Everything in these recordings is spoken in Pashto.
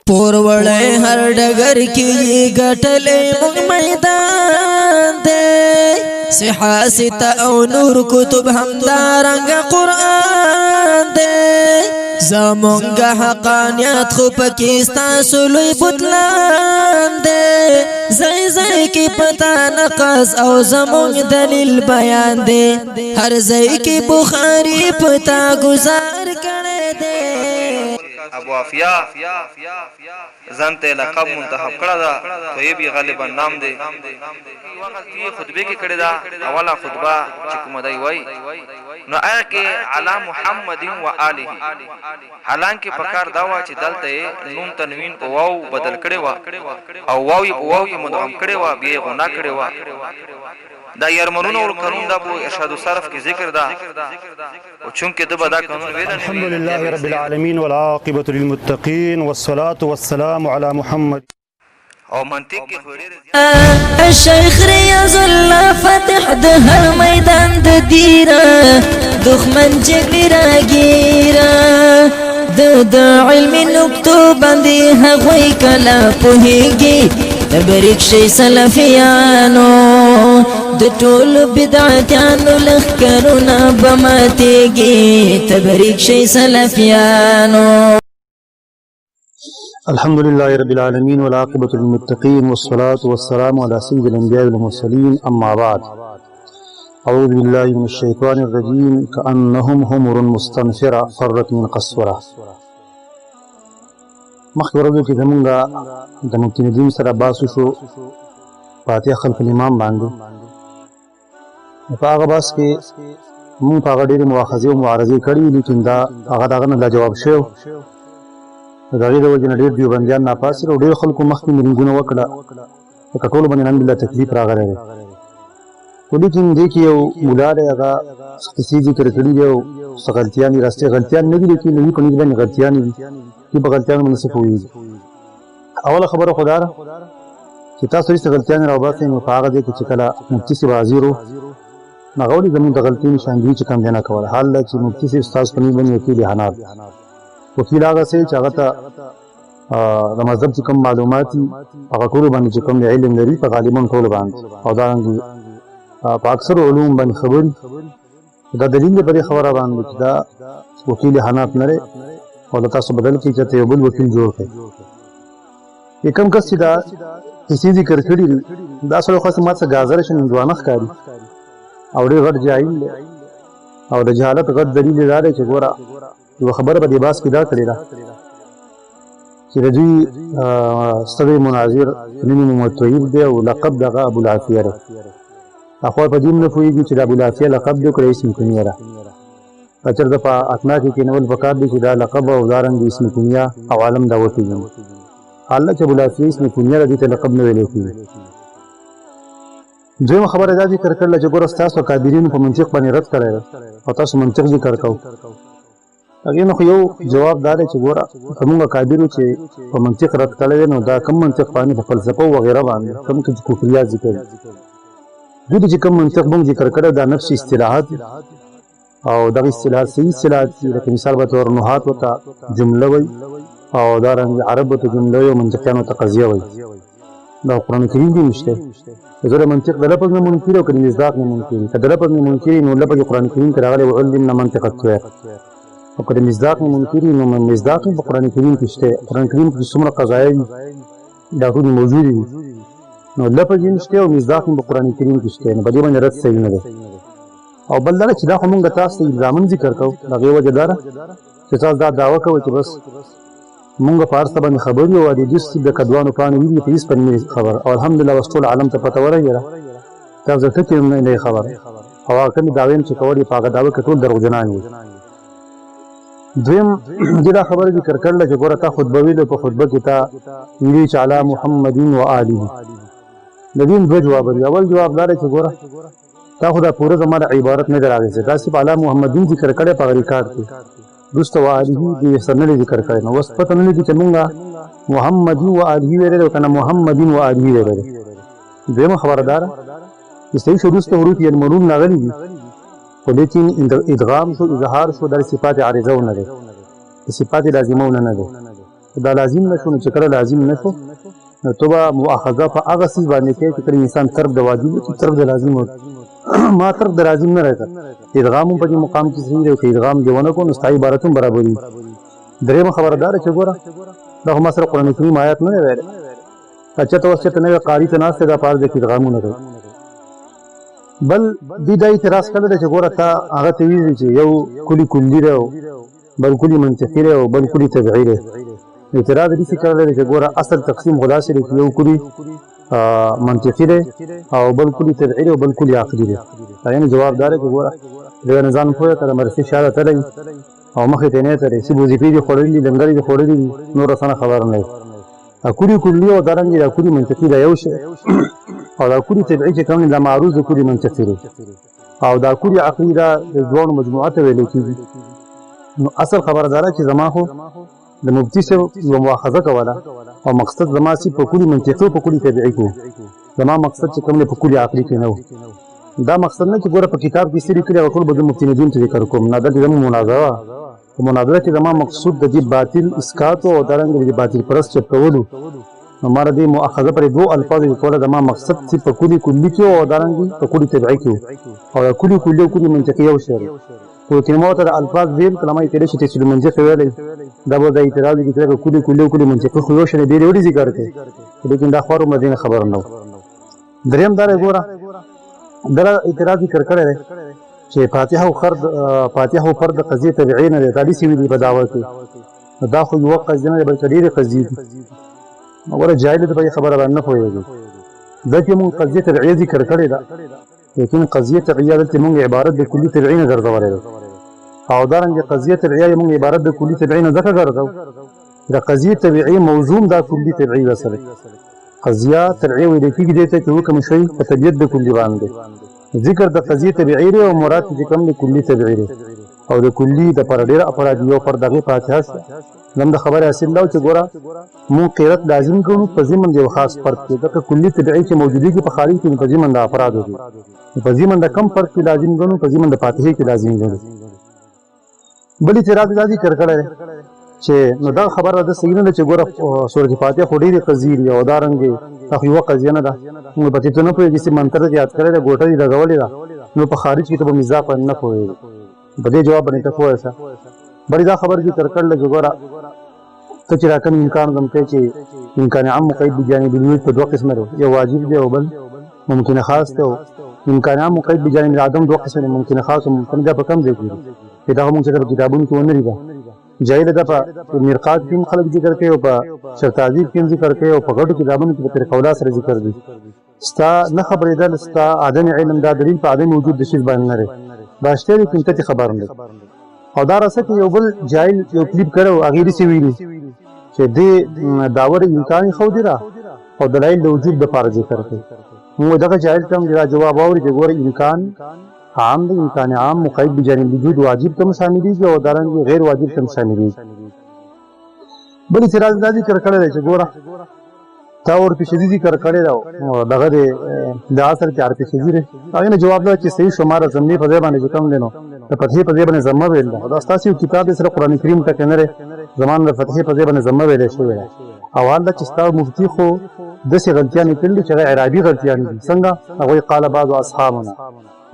پوروړی هر ډګر کې ګټلې موږ میدان دی صحاسته او نور کتب همدارنګ قرآن دی زمونږ حقانیت خو پکې ستاسو لوی بطلان دی ځای ځای کې پتا نقص او زمونږ دلیل بیان دی هر ځای کې بخاري پتا گزار کړی دی ابو عافیہ زنته لقب منتخب کړه دا طیبی غالبا نام دی وخت کې خطبه کې کړه دا اوله خطبه چې کوم دی وای نو آیا کې علی محمد و آله حالانکه پکار دا وا چې دلته نون تنوین په واو بدل کړي وا او واو په واو یې مدغم کړي وا به غنا کړي وا دا یارمنون او قانون دا په ارشاد صرف کې ذکر دا او چونکه د بدا قانون ویل نه الحمدلله رب العالمین والعاقبۃ للمتقین والصلاة والسلام علی محمد او منطق کې خوري الشیخ ریاض الله فتح د هر میدان د دیره دښمن جګړه راګیره د علم نکتو باندې هغوی کله پوهیږي تبریک شي سلفیانو د ټول بدعتانو لخرونه بماتېږي تبریک شي سلفیانو الحمد لله رب العالمين والعاقبة للمتقين والصلاة والسلام على سيد الأنبياء والمرسلين أما بعد أعوذ بالله من الشيطان الرجيم كأنهم حمر مستنفرة فرت من قسورة مخکې ورځو کې زمونږ د مفتي ندیم سره باسو شو فاتحه خلف الامام باندې په هغه باس کې مونږ په هغه ډېرې مواخذې او معارضې کړي لیکن دا هغه دغه نه لاجواب شوی د هغې د وجې نه ډېر دیوبندیان ناپاسې او ډېر خلکو مخکې میټینګونه وکړه لکه ټولو باندې الحمدلله تکلیف راغلی دی خو لیکن دې کې یو ملا دی هغه خصوصي ذکر کړي دی او څه غلطیان دي راستې غلطیان نه دي لیکن نوي په نیت باندې غلطیانې دي چې په غلطیانو باندې څه پوهېږي اوله خبره خو دا ده چې تاسو هېڅ غلطیانې راوباسئ نو په هغه ځای کې چې کله مفتي صاحب حاضر و نو هغه ولې زموږ د غلطیو نشاندهي چې کم دی نه کوله حال ده چې مفتي صاحب ستاسو په نیت باندې وکیل حناب وکیل هغه څه چې هغه ته د مذهب چې کوم معلومات دي هغه ټولو باندې چې کوم علم لري په غالبا ټولو باندې او دارنګې په اکثرو علوم باندې خبري دا دلیل دی په دې خبره باندې چې دا وکیل حناف نه دی او دا تاسو بدل کړئ چې ته یو بل وکیل جوړ کړئ چې کوم کس چې دا کیسې ذکر کړي دي دا سره خو ما څه ګازره شي هندوانه ښکاري او ډېر غټ جاهل دی او د جهالت غټ دلیل دا دی چې ګوره یوه خبره په دې باس کې دا کړې ده چې د دوی ستړی مناظر نوم یې محمد طیب دی او لقب د هغه ابوالعافیه دی اخوا په دې هم نه پوهېږي چې د ابوالعافیه لقب دی او که د اسم کنیه ده که چېرته په اسنا کې کېنول پکار دی چې دا لقب او دارنګې اسم کنیه او عالم دا وپېژني حاله چې ابوالعافیه اسم کنیه ده دې ته لقب نه ویلی کېږي دویمه خبره دا ذکر کړله چې ګوره ستاسو کابرینو په منطق باندې رد کړی ده او تاسو منطق ذکر کوو هغې نه خو یو جواب دا دی چې ګوره که مونږ کابرو چې په منطق رد کړی دی نو دا کم منطق باندې په فلسفه وغیره باندې کوم چې کفریات ذکر دوی چې کوم منطق مونږ ذکر کړی دا نفس اصطلاحات او دغه اصطلاحات صحیح اصطلاحات دي لکه مثال به طور نحات ورته جمله وایي او دارنګې عرب ورته جمله وایي او منطقیان ورته قضیه وایي دا قرآن کریم کې نشته زه د منطق د لفظ نه منکر او که د مصداق نه منکر که د لفظ نه منکر نو لفظ قرآن کریم کې راغلی وعلمنا منطق الطير او که د مصداق نه منکر نو مصداق په قرآن کریم کې شته قرآن کریم کې څومره قضایه دي دا ټولې موجودې دي نو لفظ یې نشته او مصداق په قرآن کریم کې شته نو په دې باندې رد صحیح نه دی او بل دا چې دا خو مونږ تاسو ته الزامن ذکر کوو د هغې وجه دا ده چې تاسو دا دعوه کوئ چې بس مونږ په هر څه باندې خبر یو او د دې صاحب د کدوانو پاڼې وي په هېڅ باندې خبر او الحمدلله اوس ټول عالم ته پته ورغېده تاسو ته ټکي هم نه خبر او هغه کومې دعوې چې کول یې په هغه دعوه کې ټول دروغجنان وي دویم دې دا خبره ذکر کړله چې ګوره تا خطبه ویلې په خطبه کې تا ویلي چې علی محمد و آله د دې دوه جواب دي اول جواب دا دی چې ګوره تا خو دا پوره زما د عبارت نه دی راغېستی دا صرف علی محمدین ذکر کړی په هغه ریکارډ کې وروسته و آله دې سر نه دی ذکر کړی نو اوس پته نه لګي چې مونږ محمد و آله ویلی دی او که نه محمد و آله ویلی دی دویمه خبره دا ده چې صحیح شو وروسته حروف یلمنون راغلي دي خو لیکن ادغام شو اظهار شو دا صفات عارضه نه دی صفات لازمه نه دی دا لازم نشو نو چې کله لازم نشو نو تو به مؤاخذه په هغه څیز باندې کوي چې کله انسان ترک د واجب چې ترک د لازم وي ما ترک د لازم نه راځي ادغام په دې مقام کې صحیح دی چې ادغام دی ونه کو نو ستای عبارتون برابر دي درېمه خبردار چې ګوره دا هم سره قران کریم آیات نه ویل اچھا تو واسطه نه قاری ته ناس دا پار د ادغامونه کوي بل دې دا اعتراض کړل چې ګوره تا هغه ته ویل چې یو کلی کلی دی بل کلی منطقي دی او بل کلی تبعی دی اعتراض دې څه کړل چې ګوره اصل تقسیم خلاصې دی یو کلی منطقي دی او بل کلی تبعی دی او بل کلی عقلی دی یعنی جواب دار چې ګوره د نظام په کړه مرسي شاده تللی او مخې ته نه ترې چې وظیفې دي خورلې لنګرې دي خورلې نور سره خبر نه کلی کلی او درنګ دا کلی منطقي دا یو شی او دا کلی تبعی چې کوم د معروض د کلی منطقي دی او دا کلی عقلی دا د دوه مجموعات ویل کېږي نو اصل خبردار چې زما خو د مفتي سره یو مؤاخذه کوله او مقصد زما سي په کلی منطقي په کلی تبعی کو زما مقصد چې کوم په کلی عقلی کې نه و دا مقصد نه چې ګوره په کتاب کې سری کړی او ټول به مفتي ندیم ته ذکر کوم نه دا د مناظره مناظره کې زما مقصود د دې باطل اسقاط او درنګ د باطل پرست چپولو हमारा दे मुआखज़ा पर दो अल्फाज कोला दमा मकसद से पकुली कुल्ली के और दारंगी पकुली तबई के और कुली कुल्ली कुली मंतकिया शेर तो किनमो तर अल्फाज देल कलमा तेरे से तिसलु मंजे फेले दबो दा इतराज की तरह कुली कुल्ली कुली मंतकी खुयोश ने दे ओडी जिक्र के लेकिन दा खबर मदीना खबर न دریم دار ګورا دغه اعتراض کړ کړه چې فاتحه او فرد قضیه تبعین نه د حدیث ویلي په داوا کې دا خو یو قضیه بل ډیره قضیه وګوره جاهل ته په خبره باندې نه پوهیږي دا چې مون قضیه تبعیه ذکر کړی دا لیکن قضیه تبعیه دلته مونږ عبارت د کلی تبعین ګرځولې او دا رنګ قضیه تبعیه مونږ عبارت د کلی تبعین ځکه ګرځو دا قضیه تبعیه موضوع دا کلی تبعیه سره قضیه تبعیه ویل کېږي دته چې کوم شی په طبیعت د کلی باندې ذکر د قضیه تبعیه او مراد چې کوم د کلی تبعیه او د کلی د پر ډیر افراد یو پر دغه فاتحه نم د خبره اصل له چې ګوره مون قرات لازم کوو په ضمن دی خاص فرق دی د کلی تبعی چې موجودی کې په خارج کې په ضمن د افراد دي په ضمن د کم فرق کې لازم کوو په ضمن د فاتحه کې لازم کوو بلی اعتراض دادی کړکړه چې نو دا خبره د صحیح نه چې ګوره سورۃ فاتحه خو ډیره قضیه او دارنګ خو یو قضیه نه ده موږ په دې نه پوهیږي چې منتر یاد کړل ګوټه دی لګولې ده نو په خارج کې ته په مزاح نه پوهیږي په دې جواب باندې تاسو وایسا بری دا خبر کی کړکړل جوړه ته چې راکم امکان زم ته چې امکان عام مقید بجانب الوجود په دوه قسمه دی یو واجب دی او بل ممکن خاص دی امکان عام مقید بجانب العدم دوه قسمه ممکن خاص او ممکن دا په کم ځای کې دا موږ چې کتابونو کې ونه لري جایل دا په مرقات کې خلک ذکر کوي او په شرطازیب کې ذکر کوي او په غټو کتابونو کې په قولا سره ذکر دي ستا نه خبرېدل ستا عدم علم دا دلیل په عدم وجود د شی باندې نه لري باشتري کوم ته خبر نه او دا راسه کې یو بل جایل یو کلیپ کړو اغیری سی ویلي چې دې داور امکان خو دی را او دلایل د وجود د پاره ذکر کوي موږ دا جایل کوم دا جواب اوري چې ګور امکان عام دی امکان عام مقید بجانب وجود واجب تم شامل دي او دارنګ غیر واجب تم شامل دي بل اعتراض دا ذکر کړل چې ګوره تا اور په شدید ذکر کړی دا دغه د اثر کې ارته شدید هغه نه جواب دا چې صحیح شمار زمینی په ځای باندې کوم دینو د فتحې په ځای باندې زمه ویل دا تاسو کتاب سره قران کریم ته کنه زمان د فتحې په ځای باندې زمه ویل شوی او حال چې تاسو مفتی خو د څه غلطیاں نکړي چې عربي غلطیاں دي څنګه هغه قال بعض اصحابنا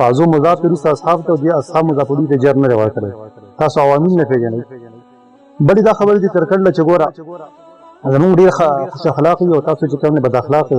بعضو مضاف لري اصحاب ته دي اصحاب مضاف لري ته جر نه روایت کړي تاسو عوامل نه پیژنئ بلی دا خبره دي تر کړل چې ګوره زموږ ډیر خوش اخلاقی او تاسو چې کوم بد اخلاقی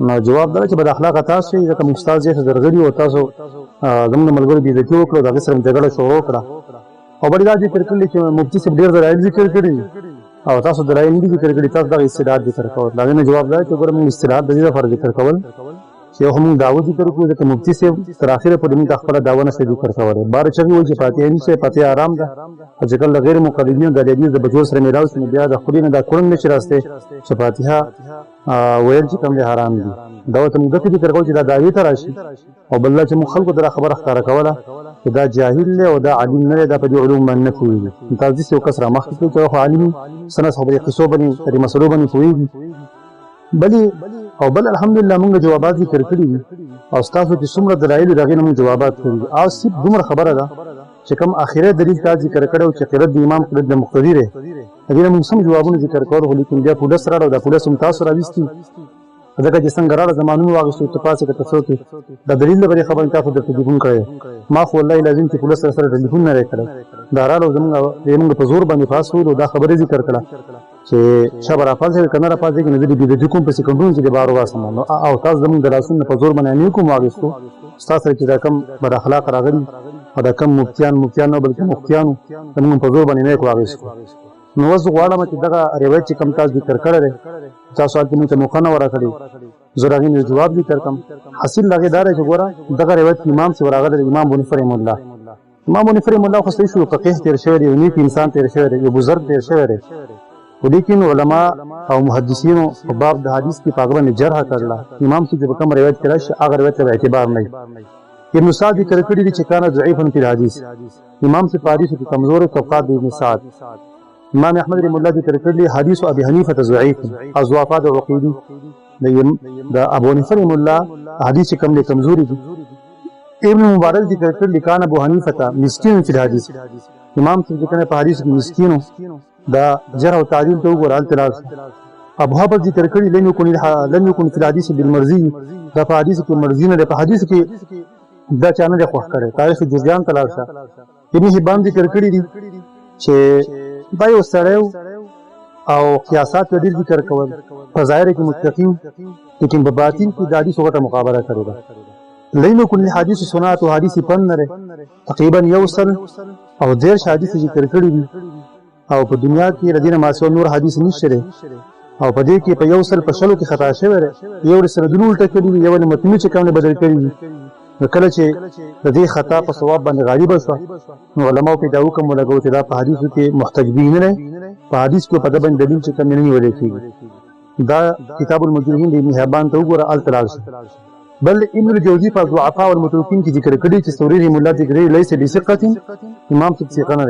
نو جواب دا چې بد اخلاق تاسو یې کوم استاد یې درغلی او تاسو زموږ ملګری دي چې وکړو دا سره جګړه شروع کړه او بلی دا چې تر کړل چې مفتی صاحب ډیر دلایل ذکر کړي او تاسو دلایل دي ذکر کړي تاسو دا استعداد ذکر کوئ دا نه جواب دا چې ګوره موږ استعداد د دې لپاره ذکر کول چې هم داوود ذکر کوو چې مفتی صاحب تر اخره په دې خپل داونه سره ذکر کوي بار چې وایي چې فاتحه نشه فاتحه آرام ده ځکه غیر مقلدین د دې د بجور سره میراث نه بیا د خوري نه دا کورن نشي راسته چې فاتحه ویل چې کوم حرام دي دا ته موږ ذکر کوو چې دا دایي تر راشي او بل چې مخالف در خبره ښکارا کوله چې دا جاهل له او دا عالم نه دا په علوم باندې نه کوي تاسو څه کسره مخ کې چې عالم سنه خبرې قصو باندې د مسلو باندې کوي بلی او بل الحمدلله موږ جوابات ذکر کړي او تاسو چې څومره دلایل دغه موږ جوابات کړي او سب دومره خبره ده چې کوم اخیری دلیل تا ذکر کړو چې قرت د امام قرت د مقتدی دی دې موږ سم جوابونه ذکر کړو خو لیکن بیا پولیس راړو د پولیس هم تاسو راوستي ځکه چې څنګه راړه زمانونو واغستو اتفاق کې تاسو کې د دلیل لپاره خبرې تاسو د تلیفون کړی ما خو والله لازم چې پولیس سره ټلیفون نه کړی دا راړو زموږ په زور باندې پاس وو دا خبرې ذکر کړه چې شبر افضل څنګه کنه را پاتې کې نه دي د کوم په سکندونو چې بارو واسمه او تاسو زموږ د راسونو په زور باندې نه کوم واغستو تاسو چې دا کم بد اخلاق راغلي او دا کم مفتیان نو بلکې مفتیانو زموږ په زور باندې نه واغستو نو وځ غواړم چې دغه روایت چې کم تاسو ذکر کړی تاسو اته موږ ته موخه نه ورکړي زراغي نه جواب ذکر کم حاصل لګی دار چې ګوره دغه روایت امام سے ورغله امام بن فریم الله امام بن فریم الله خو صحیح شو فقيه تیر شوی دی نیک انسان تیر شوی دی یو بزرگ تیر شوی دی ولیکن علما او محدثینو په باب د حدیث کې پاګبن جرح کړل امام سے کوم روایت کړه هغه روایت ته اعتبار نه ابن سعد ذکر کړی دی چې کان ضعیفا فی الحدیث امام سے حدیث کې کمزور طبقات ابن سعد امام احمد رحمه الله ذکر کړی حدیث ابي حنیفه ضعیف اضعافات عقیدی د ابو حنیفه رحمه الله حدیث کم له کمزوري دي ابن مبارک ذکر کړی کان ابو حنیفه مسکین فی الحدیث امام سے ذکر په حدیث کې مسکینو دا جرح او تعدیل ته وګورئ تلاش ابو حبر ذکر کړی لم یکن فی الحدیث بالمرضی دا په حدیث کې مرضی نه په حدیث کې دا چانه د خوښ کړي تاریخ جزیان تلاش ابن حبان ذکر کړی دي چې دا یو سړیو او قیاسات په ډیر ذکر کول په ظاهر کې متقین لیکن په باطن کې د حدیث وغه مقابله کړی دا لینو کل حدیث سنت او حدیث پنره تقریبا یو سل او ډیر حدیث ذکر کړی دي او په دنیا کې ردینه ماسو نور حدیث نشته او په دې کې په یو سل په شلو کې خطا شوی یو سره د نور ټکړي یو نه متن چې کوم بدل کړی کله چې د دې خطا په ثواب باندې غالب شو نو علماء په دا حکم ولګو چې دا په حدیثو کې محتجبین نه په حدیث کې په د باندې دلیل چې کوم نه ویل کېږي دا کتاب المجرحین د ابن حبان ته وګوره التلال بل ابن الجوزی په ضعفاء والمتروکین کې ذکر کړی چې سوری مولا ذکر لیس بثقه امام څه ثقه نه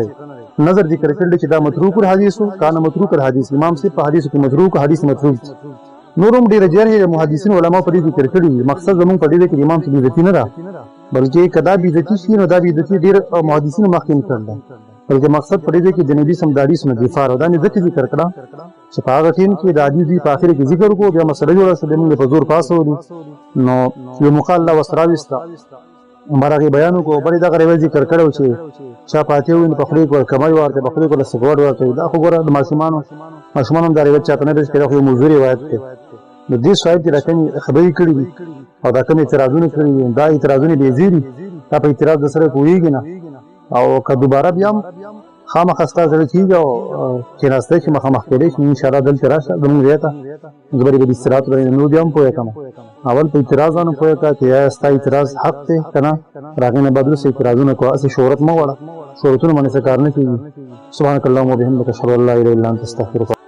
نظر ذکر کړل چې دا متروک الحدیث کان متروک الحدیث امام سے په حدیث کې متروک حدیث متروک نورم ډیر جره محدثین علما په دې ذکر کړی مقصد زمون په دې کې امام څه عزت نه را بلکې کدا بي عزت شي نو دا بي عزت ډیر محدثین مخکې کړل بلکې مقصد په دې کې د نبی سم داړي سم دفاع او دا نه ذکر کړه چې په هغه ټیم کې د حدیث په اخر کې ذکر کو بیا مسله جوړه سره موږ په زور پاسو نو یو مقال الله وسراويستا مرغه بیانو کو بری دا غریب ذکر کړو چې چا پاتې وین په خلیق ور کمای ورته په خلیق له سګوړ ورته دا خو ګوره د ماشومان دا روایت چاته نه دي یو موضوع روایت ده نو دې صاحب چې راکني خبرې کړې دي او دا کوم اعتراضونه کړې دي دا اعتراضونه دي زیری دا په اعتراض د سره کویږي نه او که دوباره بیا خامخستا سره کیږي او چې ناسته چې مخامخ کېدې شي ان شاء الله دلته راشه زموږ ریاته زبري به استراحت ورې نو بیا هم پوهه کما اول په اعتراضانو پوهه کا چې یا ستا اعتراض حق ته کنه راغې نه بدل سي اعتراضونه کوه اسه شهرت مو وړه شهرتونه باندې څه کار نه کیږي سبحانك اللهم وبحمدك اشهد ان لا اله الا انت استغفرك